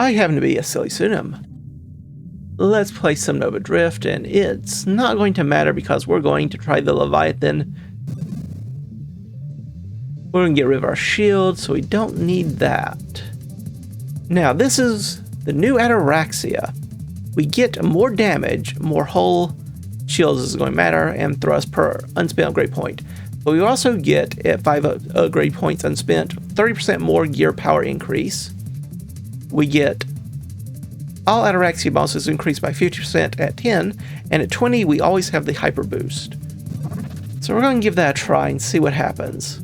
I happen to be a silly pseudonym. Let's play some Nova Drift, and it's not going to matter because we're going to try the Leviathan. We're going to get rid of our shield, so we don't need that. Now, this is the new Ataraxia. We get more damage, more hull shields is going to matter, and thrust per unspent upgrade point. But we also get, at 5 upgrade points unspent, 30% more gear power increase. We get all Ataraxia bonuses increased by 50% at 10, and at 20 we always have the Hyperboost. So we're going to give that a try and see what happens.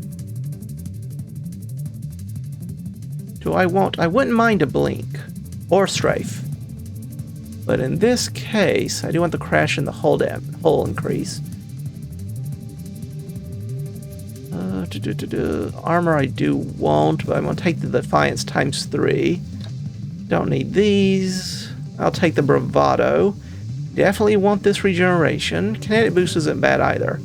I wouldn't mind a blink or strafe, but in this case I do want the crash and the hull increase. Armor I do want, but I'm going to take the Defiance ×3. Don't need these. I'll take the Bravado. Definitely want this regeneration. Kinetic boost isn't bad either.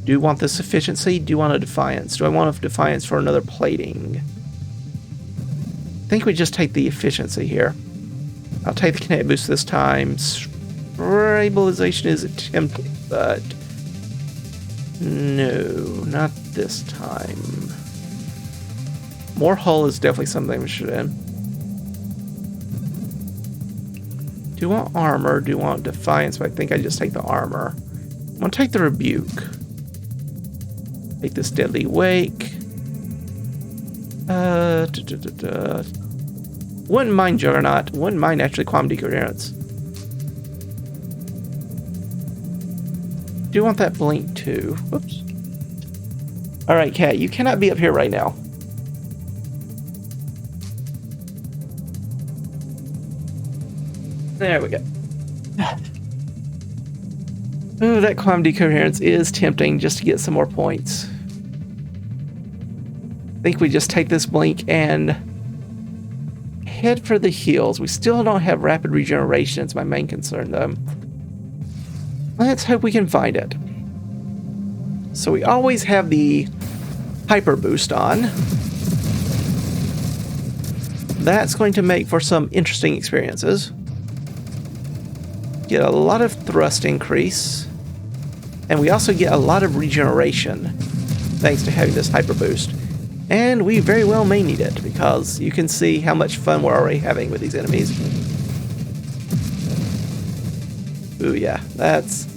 Do want this efficiency. Do want a Defiance. Do I want a Defiance for another plating? I think we just take the efficiency here. I'll take the kinetic boost this time. Stabilization is tempting, but no, not this time. More hull is definitely something we should in. Do want armor, do want Defiance, but I think I just take the armor. I'm gonna take the Rebuke. Take this Deadly Wake. Wouldn't mind Juggernaut. Wouldn't mind actually Quantum Decoherence. Do want that Blink too. Whoops. Alright, Cat, you cannot be up here right now. There we go. Ooh, that Quantum Decoherence is tempting just to get some more points. I think we just take this Blink and head for the heals. We still don't have rapid regeneration. It's my main concern, though. Let's hope we can find it. So we always have the Hyperboost on. That's going to make for some interesting experiences. Get a lot of thrust increase. And we also get a lot of regeneration thanks to having this Hyperboost. And we very well may need it, because you can see how much fun we're already having with these enemies. Ooh, yeah, that's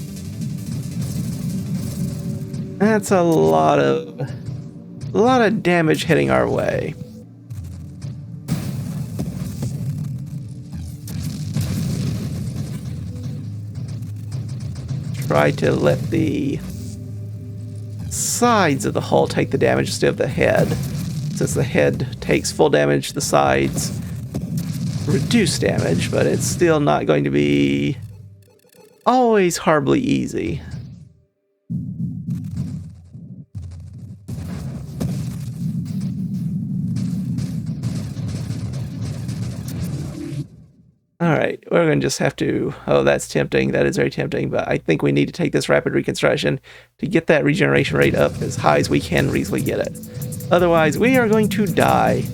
a lot of damage hitting our way. Try to let the sides of the hull take the damage instead of the head. Since the head takes full damage, the sides reduce damage, but it's still not going to be always horribly easy. Alright, we're going to just have to... Oh, that's tempting. That is very tempting, but I think we need to take this rapid reconstruction to get that regeneration rate up as high as we can reasonably get it. Otherwise, we are going to die.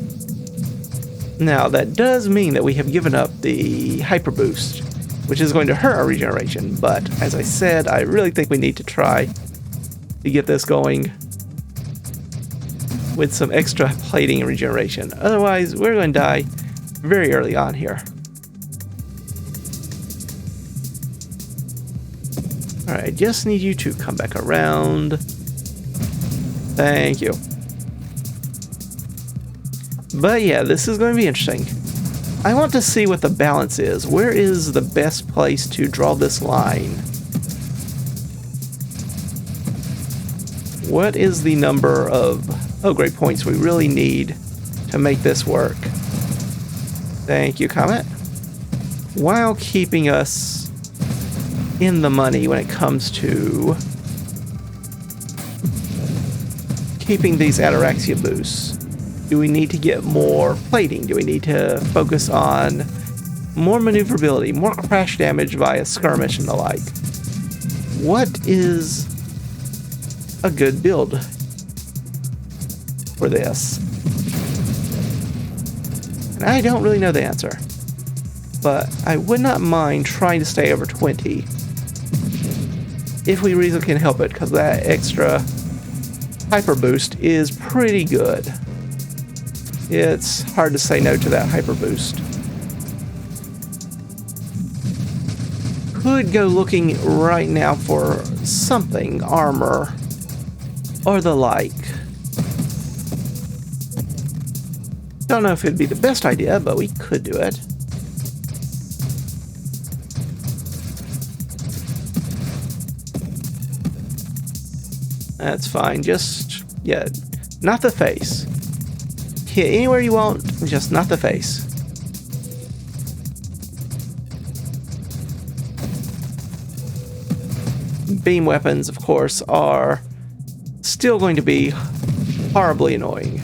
Now, that does mean that we have given up the Hyperboost, which is going to hurt our regeneration, but as I said, I really think we need to try to get this going with some extra plating and regeneration. Otherwise, we're going to die very early on here. Alright, just need you to come back around. Thank you. But yeah, this is going to be interesting. I want to see what the balance is. Where is the best place to draw this line? What is the number of upgrade points we really need to make this work? Thank you, Comet. While keeping us in the money when it comes to keeping these Ataraxia boosts. Do we need to get more plating? Do we need to focus on more maneuverability, more crash damage via skirmish and the like? What is a good build for this? And I don't really know the answer, but I would not mind trying to stay over 20 if we reasonably can help it, because that extra Hyperboost is pretty good. It's hard to say no to that Hyperboost. Could go looking right now for something, armor, or the like. Don't know if it'd be the best idea, but we could do it. That's fine, just, yeah, not the face. Hit anywhere you want, just not the face. Beam weapons, of course, are still going to be horribly annoying.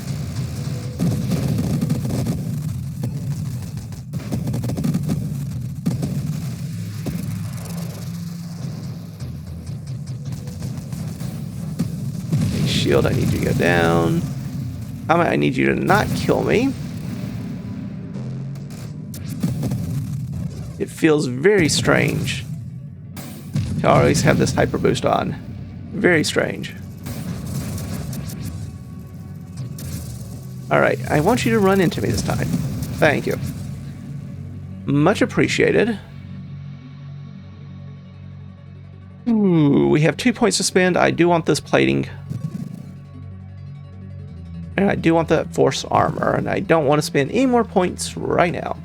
Shield, I need you to go down. I need you to not kill me. It feels very strange to always have this hyper boost on. Very strange. Alright, I want you to run into me this time. Thank you. Much appreciated. Ooh, we have 2 points to spend. I do want this plating. And I do want that force armor, and I don't want to spend any more points right now.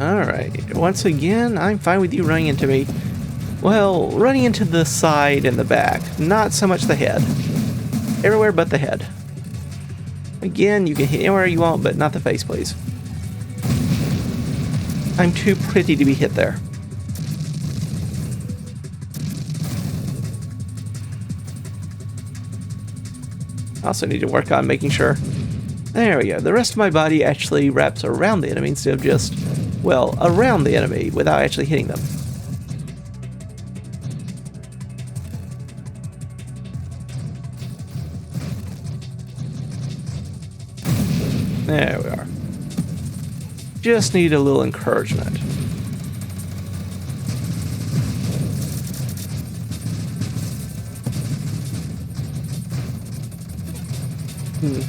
Alright, once again, I'm fine with you running into me. Well, running into the side and the back, not so much the head. Everywhere but the head. Again, you can hit anywhere you want, but not the face, please. I'm too pretty to be hit there. I also need to work on making sure. There we go. The rest of my body actually wraps around the enemy instead of just, well, around the enemy without actually hitting them. There we are. Just need a little encouragement.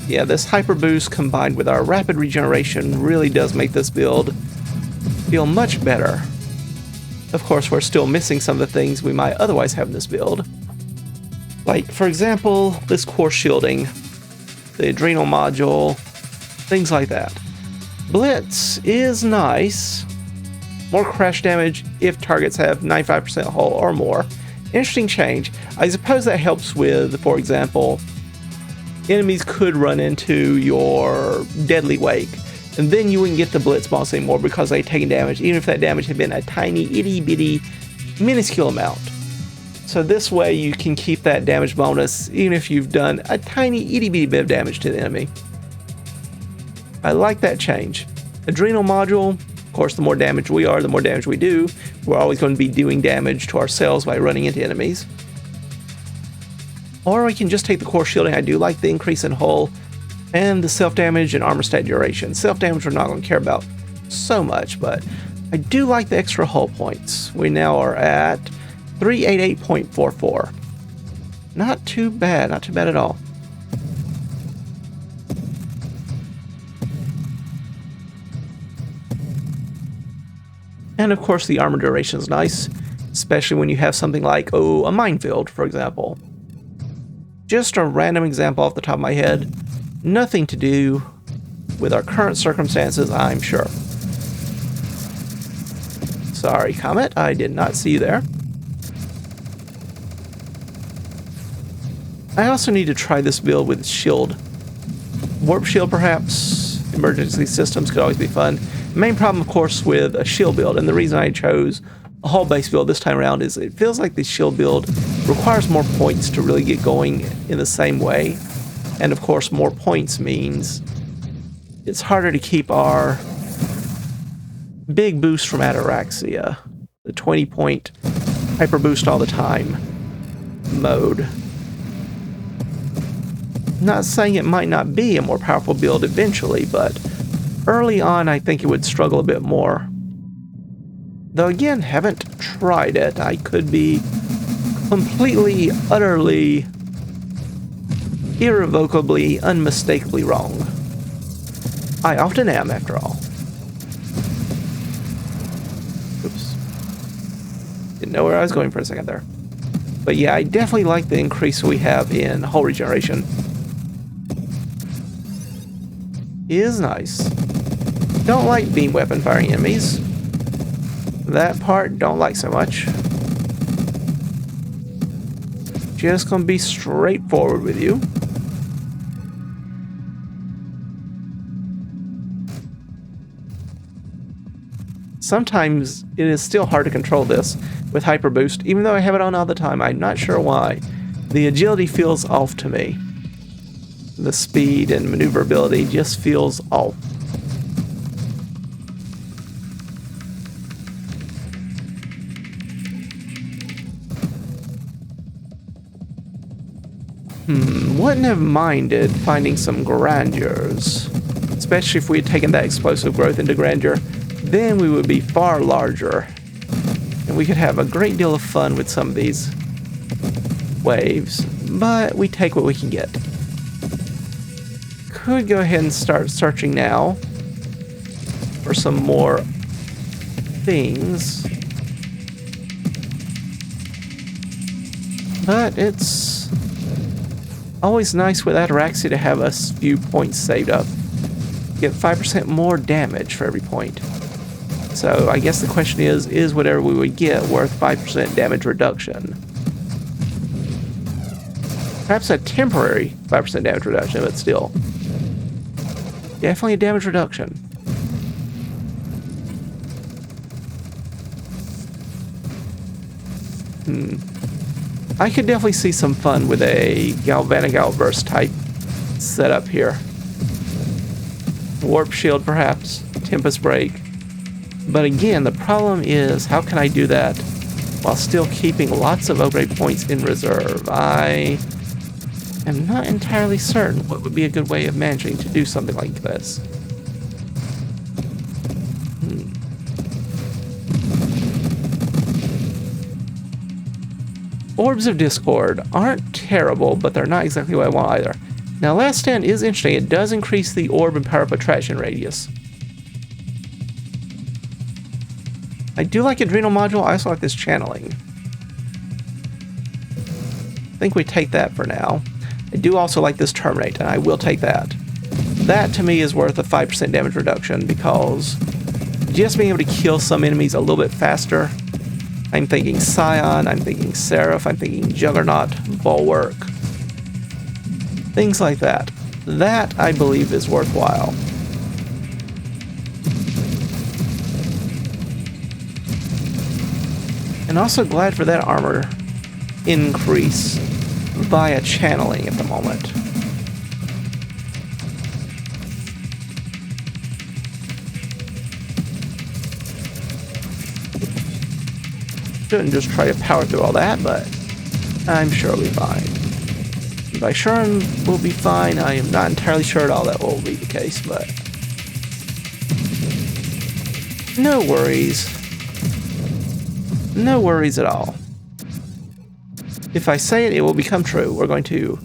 Yeah, this hyper boost combined with our rapid regeneration really does make this build feel much better. Of course, we're still missing some of the things we might otherwise have in this build. Like, for example, this core shielding, the adrenal module, things like that. Blitz is nice. More crash damage if targets have 95% hull or more. Interesting change. I suppose that helps with, for example, enemies could run into your deadly wake, and then you wouldn't get the blitz bonus anymore because they'd taken damage, even if that damage had been a tiny, itty-bitty, minuscule amount. So this way you can keep that damage bonus even if you've done a tiny, itty-bitty bit of damage to the enemy. I like that change. Adrenal module, of course, the more damage we are, the more damage we do. We're always going to be doing damage to ourselves by running into enemies. Or we can just take the core shielding. I do like the increase in hull and the self-damage and armor stat duration. Self-damage we're not going to care about so much, but I do like the extra hull points. We now are at 388.44. Not too bad, not too bad at all. And of course the armor duration is nice, especially when you have something like, oh, a minefield, for example. Just a random example off the top of my head. Nothing to do with our current circumstances, I'm sure. Sorry, Comet, I did not see you there. I also need to try this build with shield. Warp shield, perhaps. Emergency systems could always be fun. Main problem, of course, with a shield build, and the reason I chose a hull-based build this time around is it feels like the shield build requires more points to really get going in the same way. And of course, more points means it's harder to keep our big boost from Ataraxia, the 20-point Hyperboost all the time mode. Not saying it might not be a more powerful build eventually, but early on I think it would struggle a bit more. Though again, haven't tried it. I could be completely, utterly, irrevocably, unmistakably wrong. I often am, after all. Oops. Didn't know where I was going for a second there. But yeah, I definitely like the increase we have in hull regeneration. Is nice. Don't like beam weapon firing enemies. That part, don't like so much. Just gonna be straightforward with you. Sometimes it is still hard to control this with Hyperboost, even though I have it on all the time. I'm not sure why. The agility feels off to me. The speed and maneuverability just feels off. Wouldn't have minded finding some grandeurs. Especially if we had taken that explosive growth into grandeur, then we would be far larger. And we could have a great deal of fun with some of these waves. But we take what we can get. Could go ahead and start searching now for some more things. But it's always nice with Ataraxia to have a few points saved up. Get 5% more damage for every point. So I guess the question is whatever we would get worth 5% damage reduction? Perhaps a temporary 5% damage reduction, but still. Definitely a damage reduction. I could definitely see some fun with a galvanic outburst type setup here. Warp shield perhaps, Tempest break. But again, the problem is how can I do that while still keeping lots of upgrade points in reserve? I am not entirely certain what would be a good way of managing to do something like this. Orbs of Discord aren't terrible, but they're not exactly what I want either. Now, Last Stand is interesting. It does increase the orb and power up attraction radius. I do like Adrenal Module. I also like this channeling. I think we take that for now. I do also like this Terminate, and I will take that. That, to me, is worth a 5% damage reduction, because just being able to kill some enemies a little bit faster. I'm thinking Scion, I'm thinking Seraph, I'm thinking Juggernaut, Bulwark. Things like that. That, I believe, is worthwhile. And also glad for that armor increase via channeling at the moment. Shouldn't just try to power through all that, but I'm sure we'll be fine. By sure we'll be fine, I am not entirely sure at all that will be the case, but no worries. No worries at all. If I say it, it will become true. We're going to,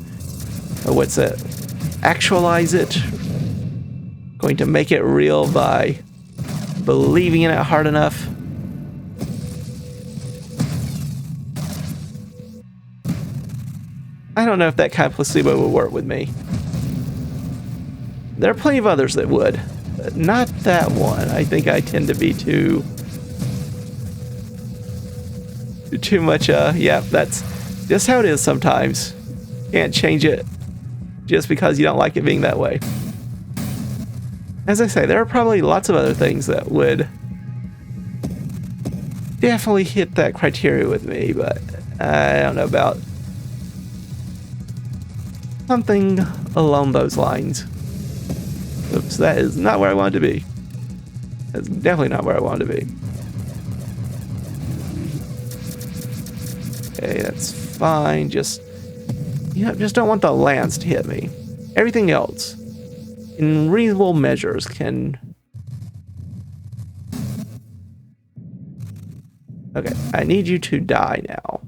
actualize it. Going to make it real by believing in it hard enough. I don't know if that kind of placebo would work with me. There are plenty of others that would, but not that one. I think I tend to be too much, yeah, that's just how it is sometimes. Can't change it just because you don't like it being that way. As I say, there are probably lots of other things that would definitely hit that criteria with me, but I don't know about something along those lines. Oops. Oops, that is not where I wanted to be. That's definitely not where I wanted to be. Okay, that's fine. Just don't want the lance to hit me. Everything else, in reasonable measures, can... Okay, I need you to die now.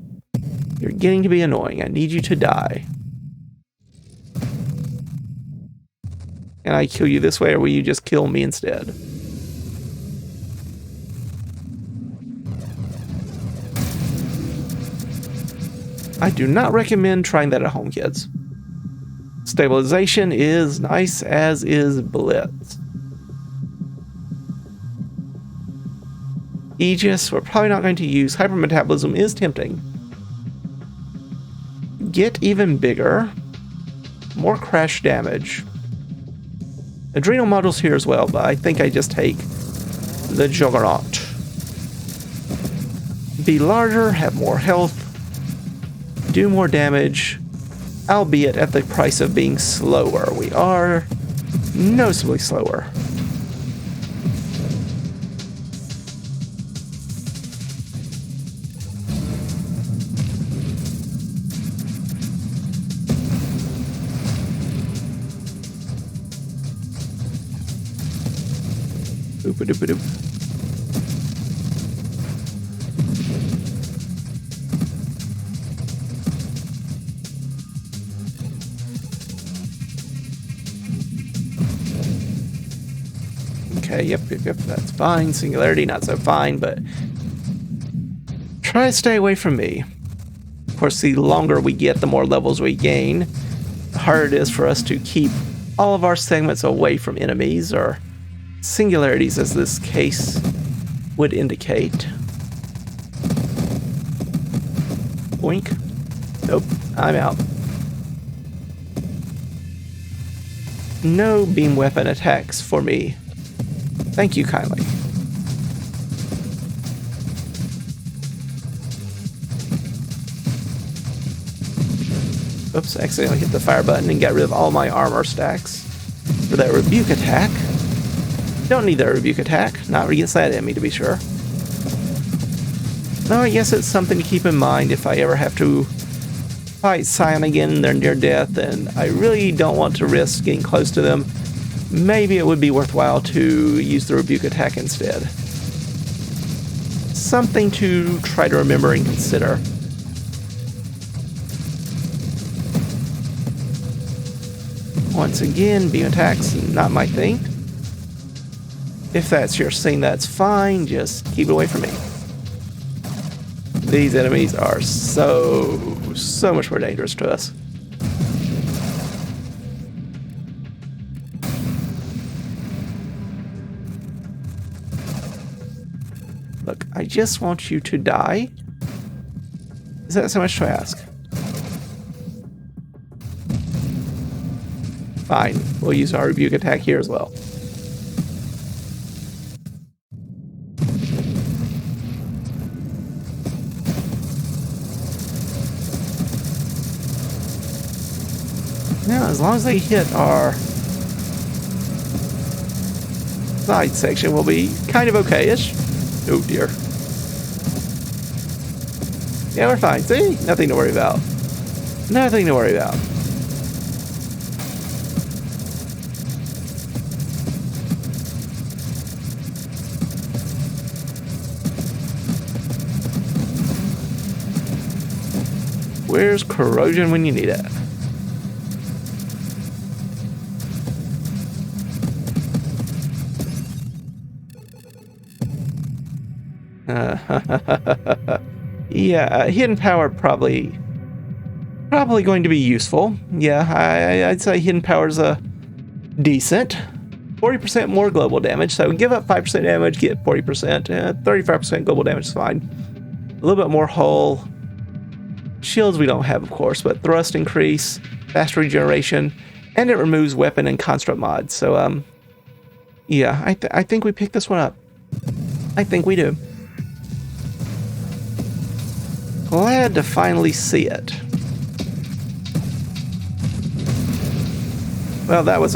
You're getting to be annoying. I need you to die. Can I kill you this way, or will you just kill me instead? I do not recommend trying that at home, kids. Stabilization is nice, as is Blitz. Aegis, we're probably not going to use. Hypermetabolism is tempting. Get even bigger. More crash damage. Adrenal modules here as well, but I think I just take the Juggernaut. Be larger, have more health, do more damage, albeit at the price of being slower. We are noticeably slower. Oop-a-doop-a-doop. Okay, yep, that's fine. Singularity, not so fine, but try to stay away from me. Of course, the longer we get, the more levels we gain, the harder it is for us to keep all of our segments away from enemies, or singularities, as this case would indicate. Boink. Nope, I'm out. No beam weapon attacks for me. Thank you kindly. Oops, accidentally hit the fire button and got rid of all my armor stacks for that rebuke attack. Don't need that rebuke attack. Not against that enemy, to be sure. No, I guess it's something to keep in mind if I ever have to fight Scion again and they're near death, and I really don't want to risk getting close to them. Maybe it would be worthwhile to use the rebuke attack instead. Something to try to remember and consider. Once again, beam attacks, not my thing. If that's your scene, that's fine. Just keep it away from me. These enemies are so much more dangerous to us. Look, I just want you to die. Is that so much to ask? Fine, we'll use our rebuke attack here as well. Now, as long as they hit our side section, we'll be kind of okay-ish. Oh dear. Yeah, we're fine. See? Nothing to worry about. Nothing to worry about. Where's corrosion when you need it? Yeah, hidden power probably going to be useful. Yeah, I'd say hidden power's a decent. 40% more global damage, so give up 5% damage, get 40%. 35% global damage is fine. A little bit more hull. Shields we don't have, of course, but thrust increase, fast regeneration, and it removes weapon and construct mods. So, yeah, I think we picked this one up. I think we do. Glad to finally see it. Well, that was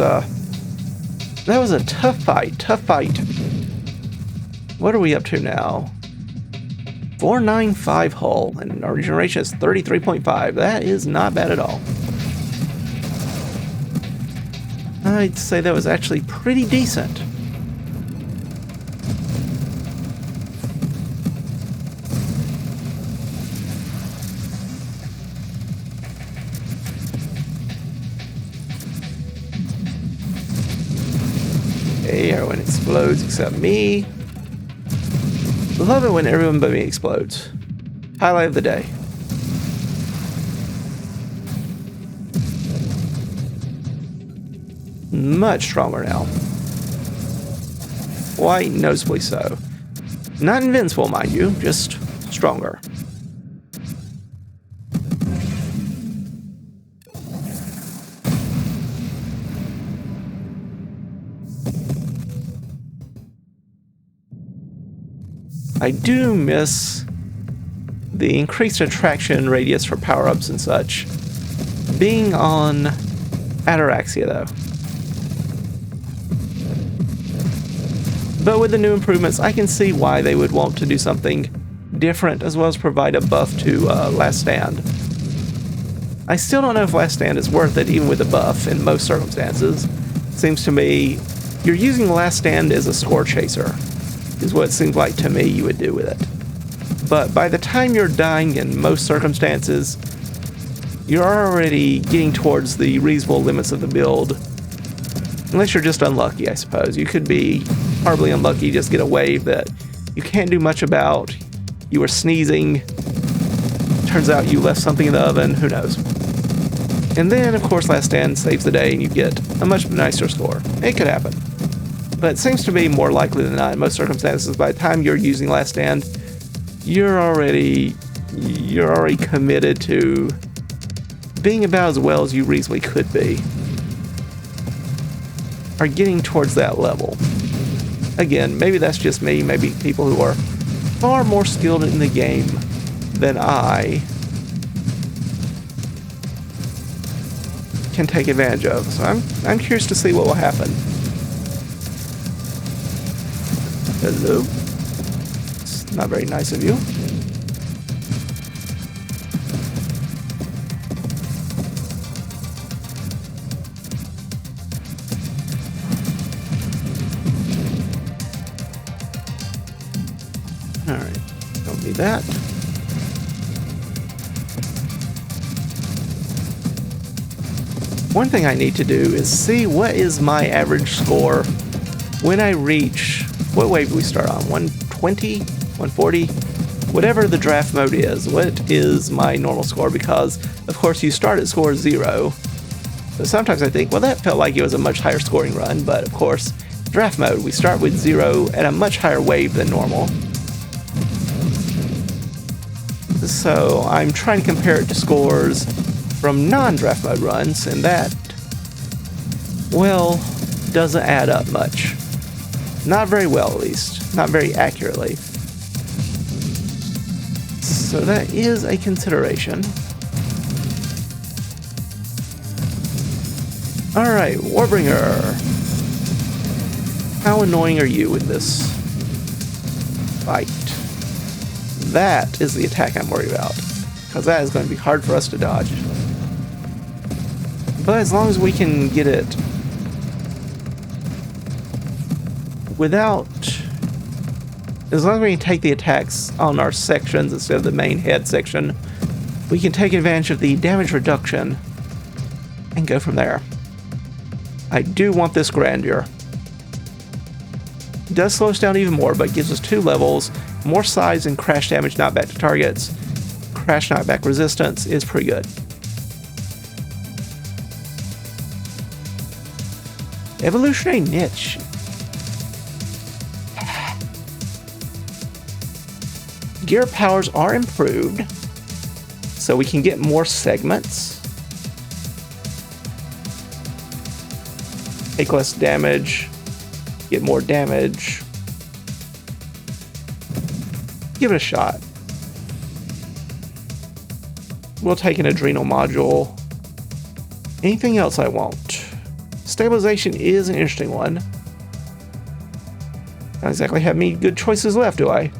That was a tough fight, tough fight. What are we up to now? 495 hull, and our regeneration is 33.5. That is not bad at all. I'd say that was actually pretty decent. Okay, everyone explodes except me. Love it when everyone but me explodes. Highlight of the day. Much stronger now. Quite noticeably so. Not invincible, mind you, just stronger. I do miss the increased attraction radius for power-ups and such. Being on Ataraxia, though. But with the new improvements, I can see why they would want to do something different, as well as provide a buff to Last Stand. I still don't know if Last Stand is worth it, even with a buff, in most circumstances. Seems to me, you're using Last Stand as a score chaser, is what it seems like to me you would do with it. But by the time you're dying in most circumstances, you're already getting towards the reasonable limits of the build. Unless you're just unlucky, I suppose. You could be horribly unlucky, just get a wave that you can't do much about. You were sneezing. Turns out you left something in the oven. Who knows? And then, of course, Last Stand saves the day and you get a much nicer score. It could happen. But it seems to be more likely than not in most circumstances. By the time you're using Last Stand, you're already committed to being about as well as you reasonably could be. Are getting towards that level. Again, maybe that's just me. Maybe people who are far more skilled in the game than I can take advantage of. So I'm curious to see what will happen. Hello. It's not very nice of you. Alright, don't need that. One thing I need to do is see what is my average score when I reach... What wave do we start on? 120? 140? Whatever the draft mode is, what is my normal score? Because, of course, you start at score 0. So sometimes I think, well, that felt like it was a much higher scoring run, but of course, draft mode, we start with 0 at a much higher wave than normal. So I'm trying to compare it to scores from non-draft mode runs, and that, well, doesn't add up much. Not very well, at least. Not very accurately. So that is a consideration. Alright, Warbringer. How annoying are you with this fight? That is the attack I'm worried about, because that is going to be hard for us to dodge. But as long as we can get it without... As long as we can take the attacks on our sections instead of the main head section, we can take advantage of the damage reduction and go from there. I do want this grandeur. It does slow us down even more, but gives us 2 levels, more size and crash damage knockback to targets. Crash knockback resistance is pretty good. Evolutionary niche. Gear powers are improved, so we can get more segments. Take less damage, get more damage. Give it a shot. We'll take an adrenal module. Anything else I won't. Stabilization is an interesting one. Don't exactly have any good choices left, do I?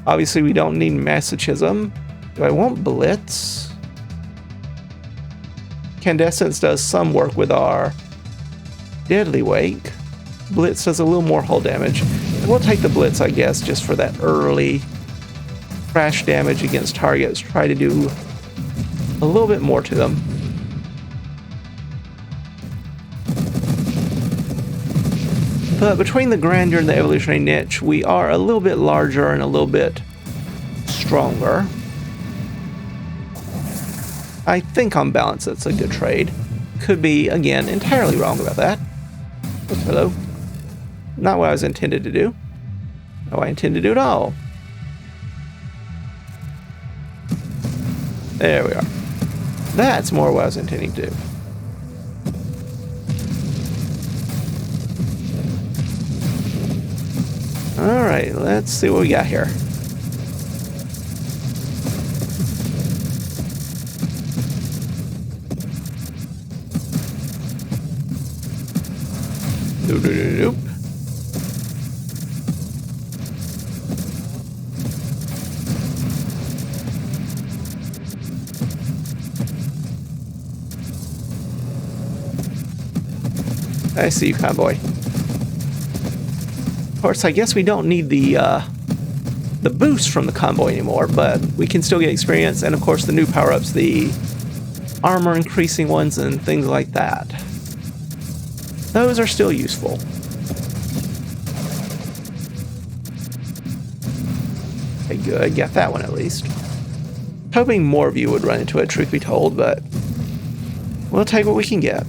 Obviously, we don't need Masochism. Do I want Blitz? Candescence does some work with our Deadly Wake. Blitz does a little more hull damage. We'll take the Blitz, I guess, just for that early crash damage against targets. Try to do a little bit more to them. But between the Grandeur and the Evolutionary Niche, we are a little bit larger and a little bit stronger. I think on balance that's a good trade. Could be, again, entirely wrong about that. Oops, hello. Not what I was intended to do. Not what I intended to do at all. There we are. That's more what I was intending to do. Alright, let's see what we got here. Doop. I see you, convoy. Of course, I guess we don't need the boost from the convoy anymore, but we can still get experience, and of course the new power-ups, the armor increasing ones and things like that. Those are still useful. Okay, good. Got that one at least. Hoping more of you would run into it, truth be told, but we'll take what we can get.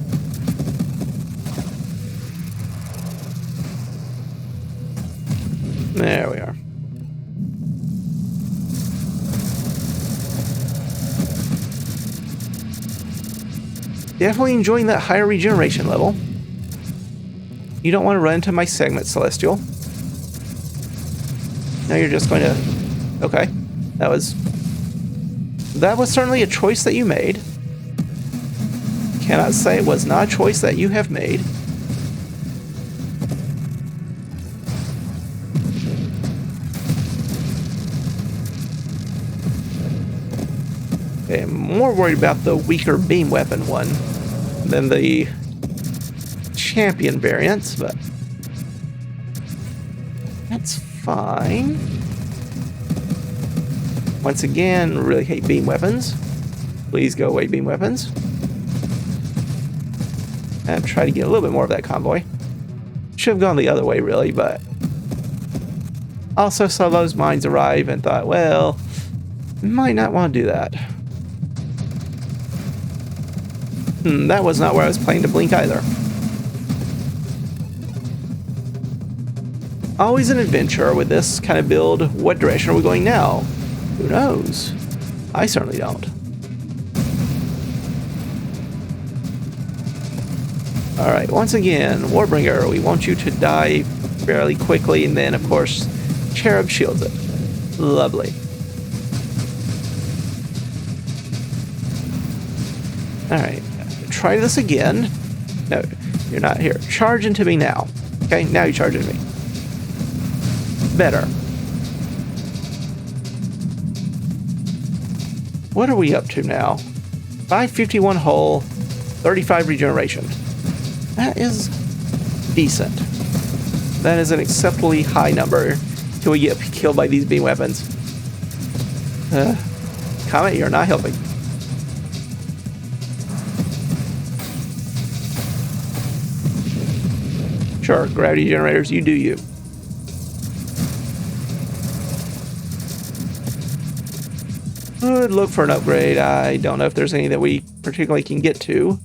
There we are. Definitely enjoying that higher regeneration level. You don't want to run into my segment, Celestial. Now you're just going to... Okay. That was certainly a choice that you made. Cannot say it was not a choice that you have made. Okay, I'm more worried about the weaker beam weapon one than the champion variants, but that's fine. Once again, really hate beam weapons. Please go away, beam weapons. And try to get a little bit more of that convoy. Should have gone the other way, really, but also saw those mines arrive and thought, well, might not want to do that. That was not where I was planning to blink either. Always an adventure with this kind of build. What direction are we going now? Who knows? I certainly don't. Alright, once again, Warbringer, we want you to die fairly quickly, and then, of course, Cherub shields it. Lovely. Alright, try this again. No, you're not here. Charge into me now. Okay, now you charge into me. Better. What are we up to now? 551 hull, 35 regeneration. That is decent. That is an acceptably high number till we get killed by these beam weapons. Comet, you're not helping. Sure, gravity generators, you do you. Could look for an upgrade. I don't know if there's any that we particularly can get to.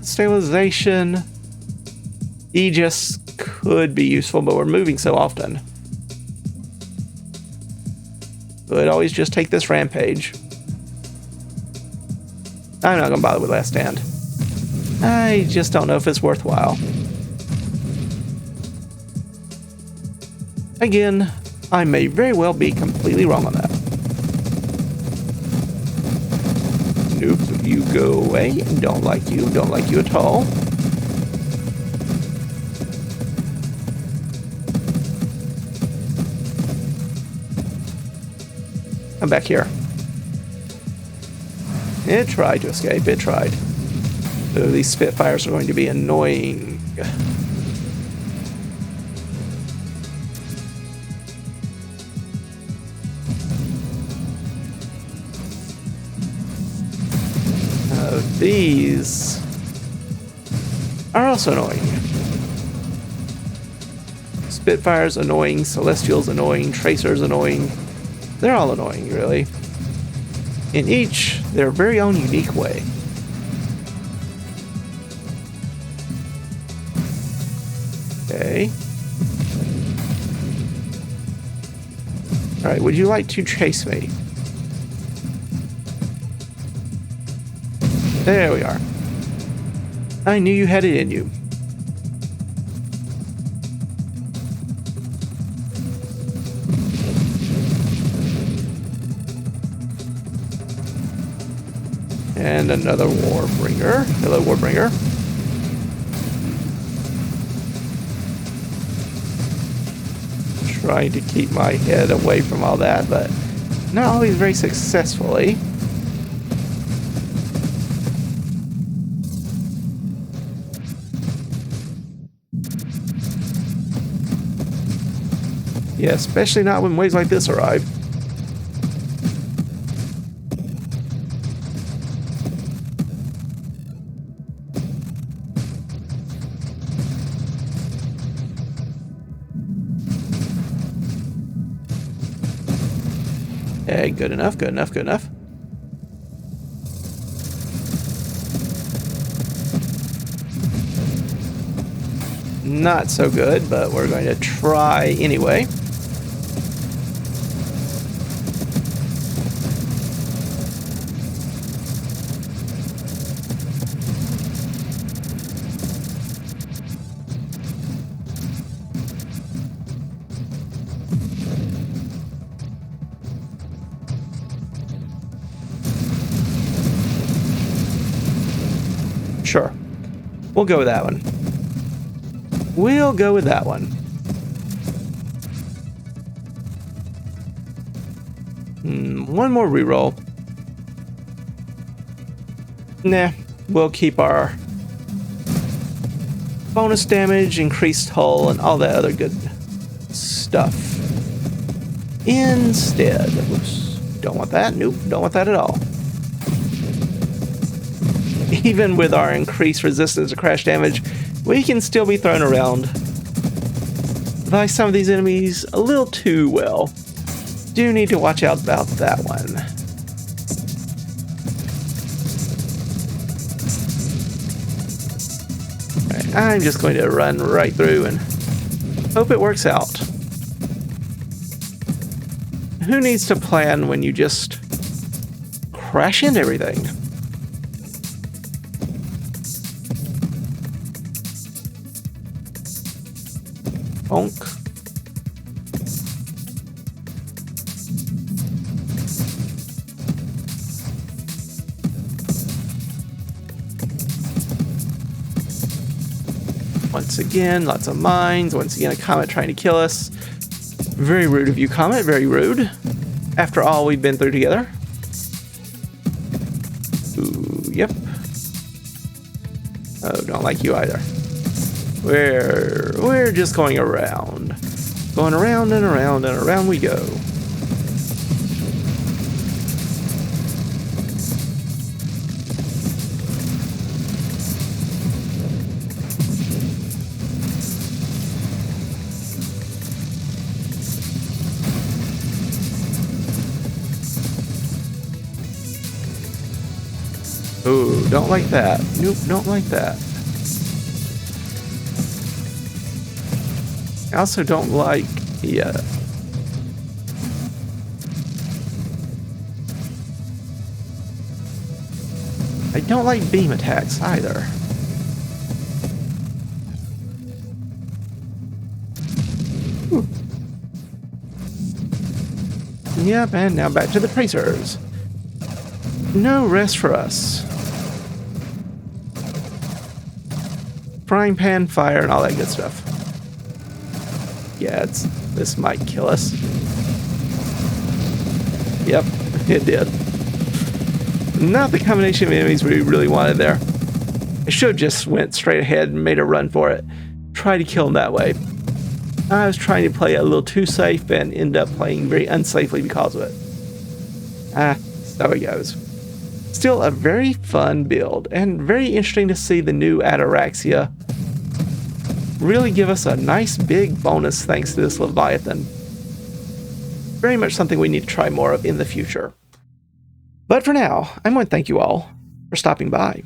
Stabilization. Aegis could be useful, but we're moving so often. Could always just take this rampage. I'm not going to bother with Last Stand. I just don't know if it's worthwhile. Again, I may very well be completely wrong on that. Nope, you go away. Don't like you at all. Come back here. It tried to escape. It tried. So these Spitfires are going to be annoying. These are also annoying. Spitfire's annoying, Celestial's annoying, Tracer's annoying. They're all annoying, really. In each their very own unique way. Okay. Alright, would you like to chase me? There we are. I knew you had it in you. And another Warbringer. Hello, Warbringer. Trying to keep my head away from all that, but not always very successfully. Yeah, especially not when waves like this arrive. Hey, good enough, good enough, good enough. Not so good, but we're going to try anyway. Sure. We'll go with that one. We'll go with that one. One more reroll. Nah, we'll keep our bonus damage, increased hull, and all that other good stuff. Instead, whoops, don't want that. Nope, don't want that at all. Even with our increased resistance to crash damage, we can still be thrown around by some of these enemies a little too well. Do need to watch out about that one. Alright, I'm just going to run right through and hope it works out. Who needs to plan when you just crash into everything? Bonk. Once again, lots of mines. Once again, a comet trying to kill us. Very rude of you, comet. Very rude. After all we've been through together. Ooh, yep. Oh, don't like you either. We're just going around. Going around and around and around we go. Ooh, don't like that. Nope, don't like that. I also don't like the I don't like beam attacks either. Whew. Yep, and now back to the Tracers. No rest for us. Frying pan fire and all that good stuff. Yeah, this might kill us. Yep, it did. Not the combination of enemies we really wanted there. I should have just went straight ahead and made a run for it. Try to kill him that way. I was trying to play a little too safe and end up playing very unsafely because of it. So it goes. Still a very fun build, and very interesting to see the new Ataraxia really give us a nice big bonus thanks to this Leviathan. Very much something we need to try more of in the future. But for now, I'm going to thank you all for stopping by.